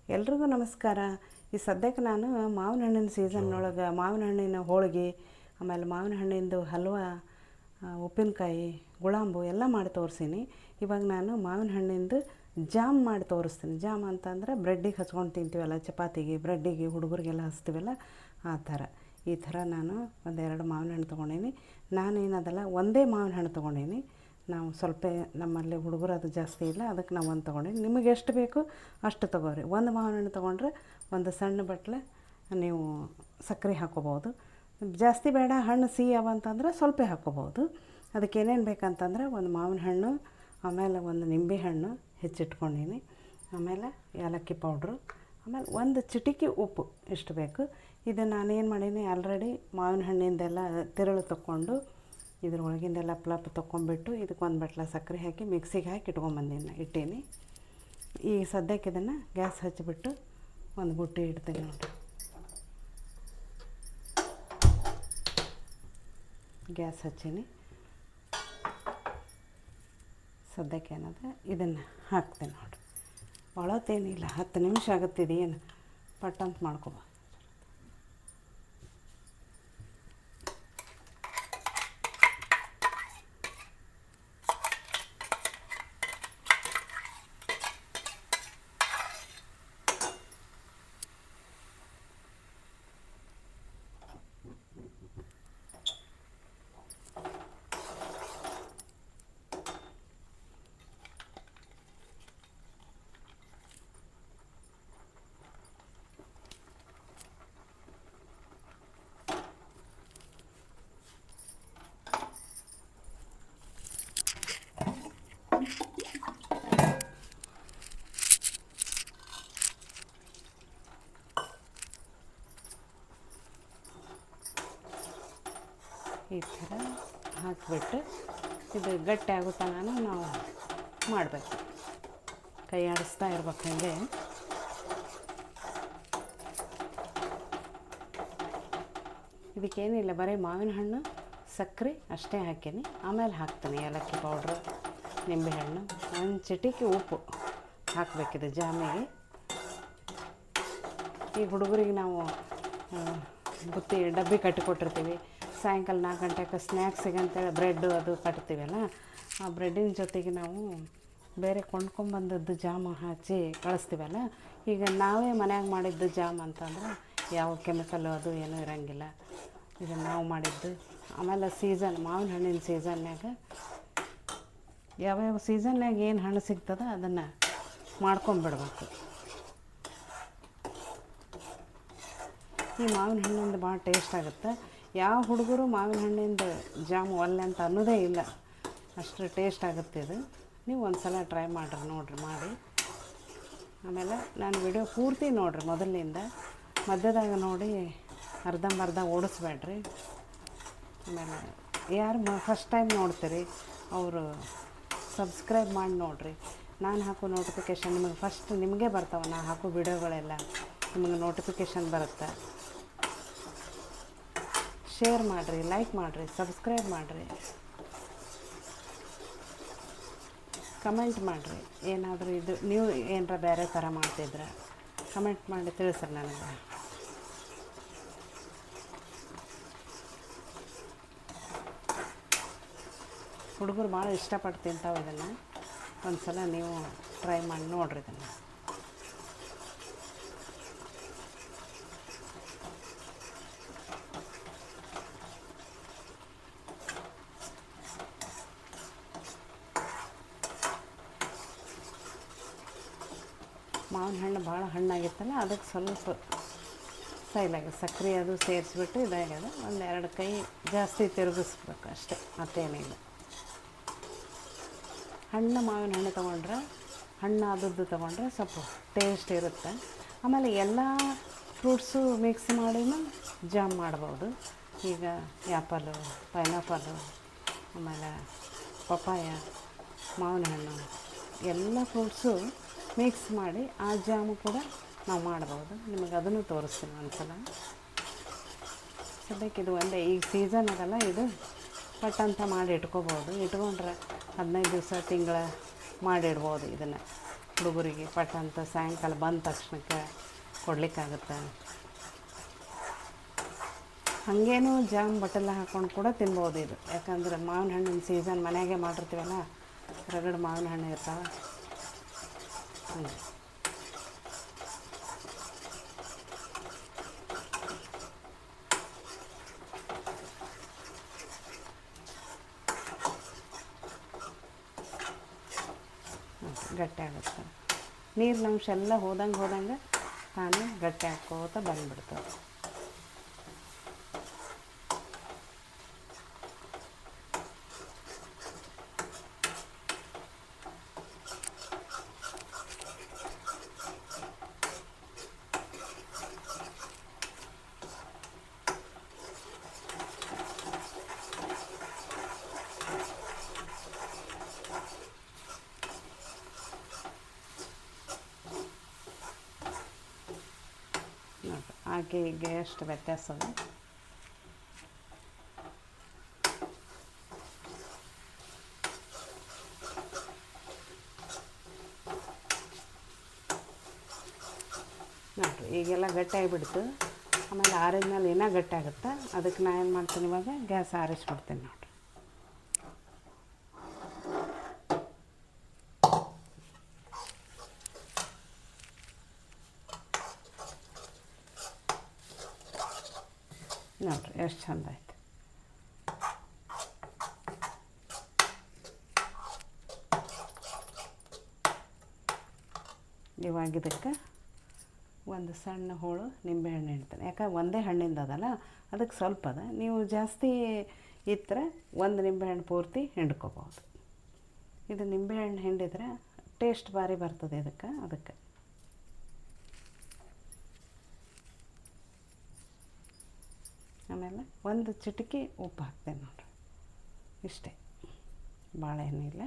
ಎಲ್ರಿಗೂ ನಮಸ್ಕಾರ. ಈ ಸದ್ಯಕ್ಕೆ ನಾನು ಮಾವಿನ ಹಣ್ಣಿನ ಸೀಸನ್ನೊಳಗೆ ಮಾವಿನ ಹಣ್ಣಿನ ಹೋಳಿಗೆ, ಆಮೇಲೆ ಮಾವಿನ ಹಣ್ಣಿಂದು ಹಲ್ವಾ, ಉಪ್ಪಿನಕಾಯಿ, ಗುಳಂಬು ಎಲ್ಲ ಮಾಡಿ ತೋರಿಸೀನಿ. ಇವಾಗ ನಾನು ಮಾವಿನ ಹಣ್ಣಿಂದು ಜಾಮ್ ಮಾಡಿ ತೋರಿಸ್ತೀನಿ. ಜಾಮ್ ಅಂತಂದರೆ ಬ್ರೆಡ್ಡಿಗೆ ಹಚ್ಕೊಂಡು ತಿಂತೀವಲ್ಲ, ಚಪಾತಿಗೆ, ಬ್ರೆಡ್ಡಿಗೆ, ಹುಡುಗರಿಗೆಲ್ಲ ಹಚ್ತೀವಲ್ಲ, ಆ ಥರ. ಈ ಥರ ನಾನು ಒಂದೆರಡು ಮಾವಿನ ಹಣ್ಣು ತೊಗೊಂಡೀನಿ. ನಾನೇನದಲ್ಲ ಒಂದೇ ಮಾವಿನ ಹಣ್ಣು ತೊಗೊಂಡೀನಿ. ನಾವು ಸ್ವಲ್ಪ ನಮ್ಮಲ್ಲಿ ಹುಡುಗರು ಅದು ಜಾಸ್ತಿ ಇಲ್ಲ, ಅದಕ್ಕೆ ನಾವು ಒಂದು ತೊಗೊಂಡೀನಿ. ನಿಮಗೆ ಎಷ್ಟು ಬೇಕು ಅಷ್ಟು ತೊಗೋರಿ. ಒಂದು ಮಾವಿನ ಹಣ್ಣು ತೊಗೊಂಡ್ರೆ ಒಂದು ಸಣ್ಣ ಬಟ್ಲೆ ನೀವು ಸಕ್ಕರೆ ಹಾಕ್ಕೋಬೋದು. ಜಾಸ್ತಿ ಬೇಡ, ಹಣ್ಣು ಸಿಹಿ ಅವ ಅಂತಂದ್ರೆ ಸ್ವಲ್ಪ ಹಾಕ್ಕೋಬೋದು. ಅದಕ್ಕೆ ಏನೇನು ಬೇಕಂತಂದ್ರೆ ಒಂದು ಮಾವಿನ ಹಣ್ಣು, ಆಮೇಲೆ ಒಂದು ನಿಂಬೆ ಹಣ್ಣು ಹೆಚ್ಚಿಟ್ಕೊಂಡೀನಿ, ಆಮೇಲೆ ಏಲಕ್ಕಿ ಪೌಡ್ರು, ಆಮೇಲೆ ಒಂದು ಚಿಟಿಕೆ ಉಪ್ಪು, ಇಷ್ಟು ಬೇಕು. ಇದು ನಾನೇನು ಮಾಡೀನಿ, ಆಲ್ರೆಡಿ ಮಾವಿನ ಹಣ್ಣಿಂದೆಲ್ಲ ತಿರುಳು ತೊಗೊಂಡು ಇದ್ರೊಳಗಿಂದೆಲ್ಲ ಪ್ಲಪ್ ತೊಗೊಂಬಿಟ್ಟು ಇದಕ್ಕೊಂದು ಬಟ್ಲ ಸಕ್ಕರೆ ಹಾಕಿ ಮಿಕ್ಸಿಗೆ ಹಾಕಿ ಇಟ್ಟೀನಿ. ಈ ಸದ್ಯಕ್ಕೆ ಇದನ್ನು ಗ್ಯಾಸ್ ಹಚ್ಚಿಬಿಟ್ಟು ಒಂದು ಬುಟ್ಟಿ ಇಡ್ತೀನಿ ನೋಡಿ. ಗ್ಯಾಸ್ ಹಚ್ಚೀನಿ. ಸದ್ಯಕ್ಕೆ ಏನದ ಇದನ್ನು ಹಾಕ್ತೀನಿ ನೋಡಿ. ಭಾಳತ್ತೇನಿಲ್ಲ, 10 ನಿಮಿಷ ಆಗುತ್ತಿದೆ, ಏನು ಪಟ್ಟಂತ ಮಾಡ್ಕೊಬ. ಈ ಥರ ಹಾಕಿಬಿಟ್ಟು ಇದು ಗಟ್ಟಿ ಆಗೋ ತನಕ ನಾವು ಮಾಡಬೇಕು. ಕೈ ಆಡಿಸ್ತಾ ಇರ್ಬೇಕು. ಹಾಗೆ ಇದಕ್ಕೇನಿಲ್ಲ, ಬರೀ ಮಾವಿನ ಹಣ್ಣು, ಸಕ್ಕರೆ ಅಷ್ಟೇ ಹಾಕೀನಿ. ಆಮೇಲೆ ಹಾಕ್ತೀನಿ ಏಲಕ್ಕಿ ಪೌಡ್ರು, ನಿಂಬೆಹಣ್ಣು, ಒಂದು ಚಿಟಿಕೆ ಉಪ್ಪು ಹಾಕಬೇಕಿದೆ ಜಾಮಿಗೆ. ಈ ಹುಡುಗರಿಗೆ ನಾವು ಬುತ್ತಿ ಡಬ್ಬಿ ಕಟ್ಟಿಕೊಟ್ಟಿರ್ತೀವಿ. ಸಾಯಂಕಾಲ 4 ಗಂಟೆಗೆ ಸ್ನ್ಯಾಕ್ಸಿಗೆ ಅಂತೇಳಿ ಬ್ರೆಡ್ಡು ಅದು ಕಟ್ತೀವಲ್ಲ, ಆ ಬ್ರೆಡ್ಡಿನ ಜೊತೆಗೆ ನಾವು ಬೇರೆ ಕೊಂಡ್ಕೊಂಬಂದದ್ದು ಜಾಮ ಹಚ್ಚಿ ಕಳಿಸ್ತೀವಲ್ಲ. ಈಗ ನಾವೇ ಮನ್ಯಾಗ ಮಾಡಿದ್ದು ಜಾಮ್ ಅಂತಂದ್ರೆ ಯಾವ ಕೆಮಿಕಲ್ಲು ಅದು ಏನೂ ಇರೋಂಗಿಲ್ಲ. ಈಗ ನಾವು ಮಾಡಿದ್ದು. ಆಮೇಲೆ ಸೀಸನ್, ಮಾವಿನ ಹಣ್ಣಿನ ಸೀಸನ್ಯಾಗ ಯಾವ್ಯಾವ ಸೀಸನ್ಯಾಗ ಏನು ಹಣ್ಣು ಸಿಗ್ತದೆ ಅದನ್ನು ಮಾಡ್ಕೊಂಬಿಡ್ಬೇಕು. ಈ ಮಾವಿನ ಹಣ್ಣಿಂದ ಭಾಳ ಟೇಸ್ಟ್ ಆಗುತ್ತೆ. ಯಾವ ಹುಡುಗರು ಮಾವಿನ ಹಣ್ಣಿಂದ ಜಾಮು ಒಲ್ಲೆ ಅಂತ ಅನ್ನೋದೇ ಇಲ್ಲ, ಅಷ್ಟು ಟೇಸ್ಟ್ ಆಗುತ್ತೆ ಇದು. ನೀವು ಒಂದು ಸಲ ಟ್ರೈ ನೋಡಿರಿ ಮಾಡಿ. ಆಮೇಲೆ ನಾನು ವಿಡಿಯೋ ಪೂರ್ತಿ ನೋಡಿರಿ, ಮೊದಲಿನಿಂದ ಮಧ್ಯದಾಗ ನೋಡಿ ಅರ್ಧಂಬರ್ಧ ಓಡಿಸ್ಬೇಡ್ರಿ. ಆಮೇಲೆ ಯಾರು ಫಸ್ಟ್ ಟೈಮ್ ನೋಡ್ತೀರಿ ಅವರು ಸಬ್ಸ್ಕ್ರೈಬ್ ಮಾಡಿ ನೋಡಿರಿ. ನಾನು ಹಾಕೋ ನೋಟಿಫಿಕೇಷನ್ ನಿಮಗೆ ಫಸ್ಟ್ ನಿಮಗೆ ಬರ್ತಾವೆ. ನಾನು ಹಾಕೋ ವಿಡಿಯೋಗಳೆಲ್ಲ ನಿಮಗೆ ನೋಟಿಫಿಕೇಷನ್ ಬರುತ್ತೆ. ಶೇರ್ ಮಾಡಿರಿ, ಲೈಕ್ ಮಾಡಿರಿ, ಸಬ್ಸ್ಕ್ರೈಬ್ ಮಾಡಿರಿ, ಕಮೆಂಟ್ ಮಾಡಿರಿ. ಏನಾದರೂ ಇದು ನೀವು ಏನರ ಬೇರೆ ಥರ ಮಾಡ್ತಿದ್ರೆ ಕಮೆಂಟ್ ಮಾಡಿ ತಿಳಿಸ್ರಿ ನನಗೆ. ಹುಡುಗರು ಭಾಳ ಇಷ್ಟಪಟ್ಟು ತಿಂತಾವೆ ಇದನ್ನು. ಒಂದು ಸಲ ನೀವು ಟ್ರೈ ಮಾಡಿ ನೋಡಿರಿ ಇದನ್ನು. ಮಾವಿನ ಹಣ್ಣು ಭಾಳ ಹಣ್ಣಾಗಿತ್ತಲ್ಲ, ಅದಕ್ಕೆ ಸ್ವಲ್ಪ ಸೈಲಾಗಿ ಸಕ್ಕರೆ ಅದು ಸೇರಿಸ್ಬಿಟ್ಟು ಇದಾಗ್ಯದ. 1-2 ಕೈ ಜಾಸ್ತಿ ತಿರುಗಿಸ್ಬೇಕು ಅಷ್ಟೇ, ಮತ್ತೇನಿಲ್ಲ. ಹಣ್ಣು ಮಾವಿನ ಹಣ್ಣು ತೊಗೊಂಡ್ರೆ, ಹಣ್ಣು ಆದದ್ದು ತೊಗೊಂಡ್ರೆ ಸ್ವಲ್ಪ ಟೇಸ್ಟ್ ಇರುತ್ತೆ. ಆಮೇಲೆ ಎಲ್ಲ ಫ್ರೂಟ್ಸು ಮಿಕ್ಸ್ ಮಾಡಿನೂ ಜಾಮ್ ಮಾಡ್ಬೋದು. ಈಗ ಆ್ಯಪಲು, ಪೈನಾಪಲು, ಆಮೇಲೆ ಪಪ್ಪಾಯ, ಮಾವಿನ ಹಣ್ಣು ಎಲ್ಲ ಫ್ರೂಟ್ಸು ಮಿಕ್ಸ್ ಮಾಡಿ ಆ ಜಾಮು ಕೂಡ ನಾವು ಮಾಡ್ಬೋದು. ನಿಮಗೆ ಅದನ್ನು ತೋರಿಸ್ತೀನಿ ಒಂದು ಸಲ. ಸದ್ಯಕ್ಕೆ ಇದು ಒಂದೇ, ಈಗ ಸೀಸನ್ ಅದಲ್ಲ, ಇದು ಪಟ್ಟಂತ ಮಾಡಿ ಇಟ್ಕೋಬೋದು. ಇಟ್ಕೊಂಡ್ರೆ 15 ದಿವಸ, ತಿಂಗಳ ಮಾಡಿಡ್ಬೋದು ಇದನ್ನು. ಹುಡುಗರಿಗೆ ಪಟ್ ಅಂತ ಸಾಯಂಕಾಲ ಬಂದ ತಕ್ಷಣಕ್ಕೆ ಕೊಡಲಿಕ್ಕಾಗುತ್ತೆ. ಹಾಗೇನೂ ಜಾಮ್ ಬಟೆಲ್ಲ ಹಾಕ್ಕೊಂಡು ಕೂಡ ತಿನ್ಬೋದು ಇದು. ಯಾಕಂದ್ರೆ ಮಾವಿನ ಹಣ್ಣಿನ ಸೀಸನ್ ಮನೆಯಾಗೆ ಮಾಡಿರ್ತೀವಲ್ಲ, ರಗಡ್ ಮಾವಿನ ಹಣ್ಣು ಇರ್ತಾವೆ. ಹಂಗೆ ಗಟ್ಟಿ ಆಗುತ್ತೆ. ನೀರಿನ ಅಂಶ ಎಲ್ಲ ಹೋದಂಗೆ ತಾನೇ ಗಟ್ಟಿ ಹಾಕ್ಕೋತ ಬಂದುಬಿಡ್ತದೆ. ಹಾಗೆ ಹೀಗೆ ಎಷ್ಟು ವ್ಯತ್ಯಾಸ ಅದ. ನೋಡಿರಿ ಈಗೆಲ್ಲ ಗಟ್ಟಿ ಆಗಿಬಿಡ್ತು. ಆಮೇಲೆ ಆರಿದ್ಮೇಲೆ ಇನ್ನೂ ಗಟ್ಟಿ ಆಗುತ್ತೆ. ಅದಕ್ಕೆ ನಾನು ಏನು ಮಾಡ್ತೀನಿ, ಇವಾಗ ಗ್ಯಾಸ್ ಆರಿಸ್ಬಿಡ್ತೀನಿ ನೋಡಿರಿ. ನೋಡಿರಿ ಎಷ್ಟು ಚಂದ ಆಯ್ತು. ಇವಾಗ ಇದಕ್ಕೆ ಒಂದು ಸಣ್ಣ ಹೋಳು ನಿಂಬೆಹಣ್ಣು ಹಿಂಡ್ತೇನೆ. ಯಾಕಂದ್ರೆ ಒಂದೇ ಹಣ್ಣಿಂದ ಅದಲ್ಲ, ಅದಕ್ಕೆ ಸ್ವಲ್ಪ ಅದ. ನೀವು ಜಾಸ್ತಿ ಇತ್ತರೆ ಒಂದು ನಿಂಬೆಹಣ್ಣು ಪೂರ್ತಿ ಹಿಂಡ್ಕೋಬೋದು. ಇದು ನಿಂಬೆಹಣ್ಣು ಹಿಂಡಿದ್ರೆ ಟೇಸ್ಟ್ ಭಾರಿ ಬರ್ತದೆ ಅದಕ್ಕೆ. ಆಮೇಲೆ ಒಂದು ಚಿಟಿಕೆ ಉಪ್ಪು ಹಾಕ್ತೇನೆ ನೋಡಿರಿ, ಇಷ್ಟೇ, ಭಾಳ ಏನಿಲ್ಲ.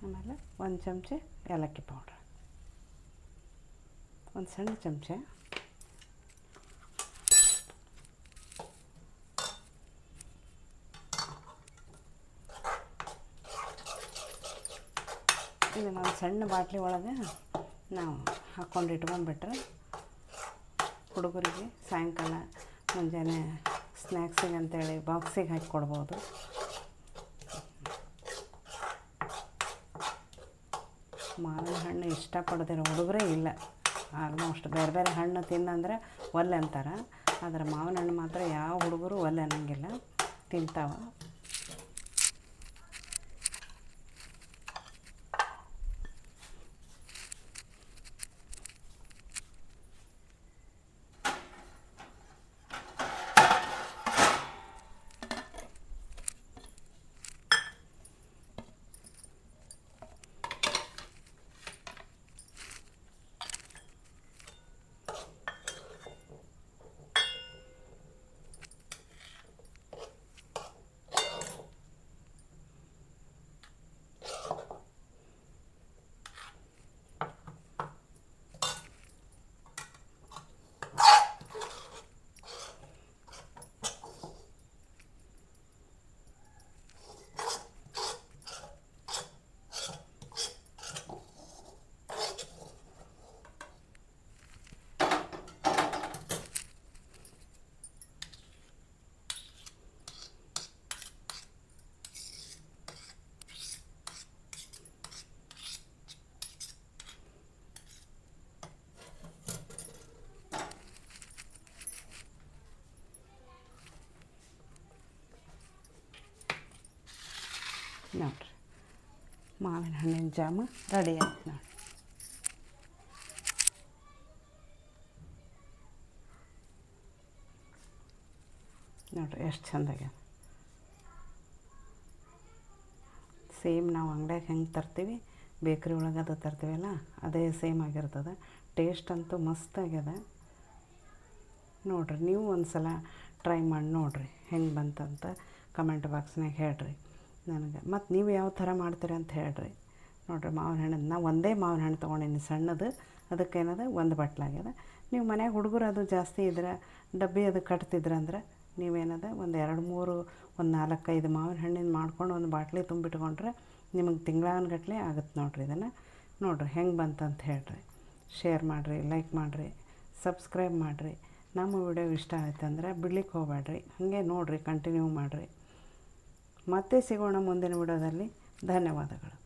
ಆಮೇಲೆ ಒಂದು ಚಮಚೆ ಏಲಕ್ಕಿ ಪೌಡ್ರ್, ಒಂದು ಸಣ್ಣ ಚಮಚೆ. ಇದನ್ನು ಒಂದು ಸಣ್ಣ ಬಾಟ್ಲಿ ಒಳಗೆ ನಾವು ಹಾಕ್ಕೊಂಡು ಇಟ್ಕೊಂಡ್ಬಿಟ್ರೆ ಹುಡುಗರಿಗೆ ಸಾಯಂಕಾಲ ಮುಂಜಾನೆ ಸ್ನ್ಯಾಕ್ಸಿಗೆ ಅಂತೇಳಿ ಬಾಕ್ಸಿಗೆ ಹಾಕಿ ಕೊಡ್ಬೋದು. ಮಾವಿನ ಹಣ್ಣು ಇಷ್ಟಪಡದಿರೋ ಹುಡುಗರೇ ಇಲ್ಲ. ಆಲ್ಮೋಸ್ಟ್ ಬೇರೆ ಬೇರೆ ಹಣ್ಣು ತಿನ್ನಂದ್ರೆ ಒಲ್ಲೆ ಅಂತಾರೆ, ಆದರೆ ಮಾವಿನ ಹಣ್ಣು ಮಾತ್ರ ಯಾವ ಹುಡುಗರು ಒಲ್ಲೆ ಅನ್ನೋಂಗಿಲ್ಲ, ತಿಂತಾವೆ. ನೋಡಿರಿ ಮಾವಿನ ಹಣ್ಣಿನ ಜಾಮ ರೆಡಿ ಆಯ್ತು ನೋಡಿ. ನೋಡಿರಿ ಎಷ್ಟು ಚೆಂದಾಗ್ಯದ. ಸೇಮ್ ನಾವು ಅಂಗಡಿಯಾಗ ಹೆಂಗೆ ತರ್ತೀವಿ, ಬೇಕ್ರಿ ಒಳಗೆ ಅದು ತರ್ತೀವಲ್ಲ ಅದೇ ಸೇಮ್ ಆಗಿರ್ತದೆ. ಟೇಸ್ಟ್ ಅಂತೂ ಮಸ್ತ್ ಆಗ್ಯದ. ನೋಡಿರಿ ನೀವು ಒಂದು ಸಲ ಟ್ರೈ ಮಾಡಿ ನೋಡಿರಿ ಹೆಂಗೆ ಬಂತಂತ ಕಮೆಂಟ್ ಬಾಕ್ಸ್ನಾಗ ಹೇಳ್ರಿ ನನಗೆ. ಮತ್ತು ನೀವು ಯಾವ ಥರ ಮಾಡ್ತೀರಿ ಅಂತ ಹೇಳ್ರಿ. ನೋಡಿರಿ ಮಾವಿನ ಹಣ್ಣು ನಾವು ಒಂದೇ ಮಾವಿನ ಹಣ್ಣು ತೊಗೊಂಡಿನಿ ಸಣ್ಣದು, ಅದಕ್ಕೇನದ ಒಂದು ಬಟ್ಲಾಗ್ಯದ. ನೀವು ಮನ್ಯಾಗ ಹುಡುಗರು ಅದು ಜಾಸ್ತಿ ಇದ್ರೆ ಡಬ್ಬಿ ಅದು ಕಟ್ತಿದ್ರಂದ್ರೆ ನೀವೇನದ ಒಂದು 2-3 ಒಂದು 4-5 ಮಾವಿನ ಹಣ್ಣಿನ ಮಾಡ್ಕೊಂಡು ಒಂದು ಬಾಟ್ಲಿ ತುಂಬಿಟ್ಕೊಂಡ್ರೆ ನಿಮಗೆ ತಿಂಗಳಾನುಗಟ್ಲೆ ಆಗುತ್ತೆ ನೋಡಿರಿ. ಇದನ್ನು ನೋಡಿರಿ ಹೆಂಗೆ ಬಂತಂತ ಹೇಳ್ರಿ. ಶೇರ್ ಮಾಡಿರಿ, ಲೈಕ್ ಮಾಡಿರಿ, ಸಬ್ಸ್ಕ್ರೈಬ್ ಮಾಡಿರಿ. ನಮ್ಮ ವಿಡಿಯೋ ಇಷ್ಟ ಆಯ್ತಂದ್ರೆ ಬಿಡ್ಲಿಕ್ಕೆ ಹೋಗಬೇಡ್ರಿ, ಹಾಗೆ ನೋಡಿರಿ, ಕಂಟಿನ್ಯೂ ಮಾಡಿರಿ. ಮತ್ತೆ ಸಿಗೋಣ ಮುಂದಿನ ವಿಡಿಯೋದಲ್ಲಿ. ಧನ್ಯವಾದಗಳು.